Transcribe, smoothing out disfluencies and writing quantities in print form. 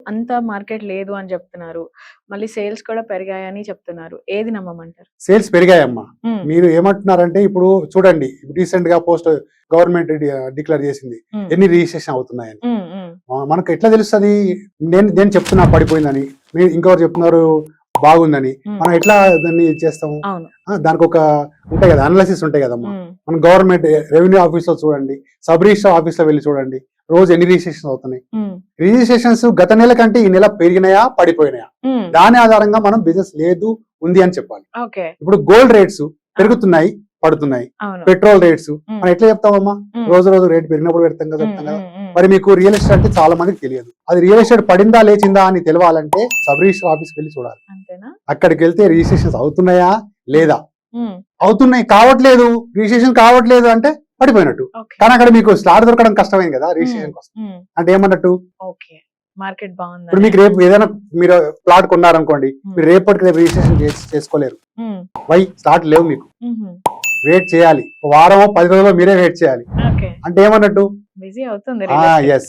అంత మార్కెట్ లేదు అని చెప్తున్నారు. మళ్ళీ సేల్స్ కూడా పెరిగాయని చెప్తున్నారు. ఏది నమ్మమంటారు? సేల్స్ పెరిగాయమ్మా. మీరు ఏమంటున్నారంటే ఇప్పుడు చూడండి, రీసెంట్ గా పోస్ట్ గవర్నమెంట్ డిక్లేర్ చేసింది ఎన్ని రిజిస్ట్రేషన్ అవుతున్నాయని. మనకు ఎట్లా తెలుస్తుంది? నేను చెప్తున్నా పడిపోయిందని, మీరు ఇంకెవరు చెప్తున్నారు బాగుందని. మనం ఎట్లా దాన్ని చేస్తాము? దానికి ఒక ఉంటాయి కదా, అనాలిసిస్ ఉంటాయి కదమ్మా. మనం గవర్నమెంట్ రెవెన్యూ ఆఫీస్ లో చూడండి, సబ్ రిజిస్టర్ ఆఫీస్ లో వెళ్ళి చూడండి, రోజు ఎన్ని రిజిస్ట్రేషన్ అవుతున్నాయి. రిజిస్ట్రేషన్స్ గత నెల కంటే ఈ నెల పెరిగినాయా పడిపోయినాయా, దాని ఆధారంగా మనం బిజినెస్ లేదు ఉంది అని చెప్పాలి. ఇప్పుడు గోల్డ్ రేట్స్ పెరుగుతున్నాయి పడుతున్నాయి, పెట్రోల్ రేట్స్ మనం ఎట్లా చెప్తామమ్మా? రోజు రోజు రేట్ పెరిగినప్పుడు పెడతాం కదా. మరి మీకు రియల్ ఎస్టేట్ అంటే చాలా మందికి తెలియదు. అది రియల్ ఎస్టేట్ పడిందా లేచిందా అని తెలవాలంటే సబ్ రిజిస్టర్ ఆఫీస్కి వెళ్ళి చూడాలి. అక్కడికి వెళ్తే రిజిస్ట్రేషన్స్ అవుతున్నాయా లేదా, అవుతున్నాయి కావట్లేదు, రిజిస్ట్రేషన్ కావట్లేదు అంటే పడిపోయినట్టు. కానీ అక్కడ మీకు స్లాట్ దొరకడం కష్టమైంది కదా రిజిస్ట్రేషన్ కోసం. అంటే ఏమన్నట్టు, మార్కెట్ బాగుంది. ఇప్పుడు మీకు రేపు ఏదైనా మీరు ప్లాట్ కొన్నారనుకోండి, మీరు రేపటికి రేపు రిజిస్ట్రేషన్ చేసుకోలేరు. వై? స్లాట్ లేవు మీకు. వెయిట్ చేయాలి, వారమో 10 రోజుల్లో మీరే వెయిట్ చేయాలి. అంటే ఏమన్నట్టు? బిజీ అవుతుంది. ఎస్.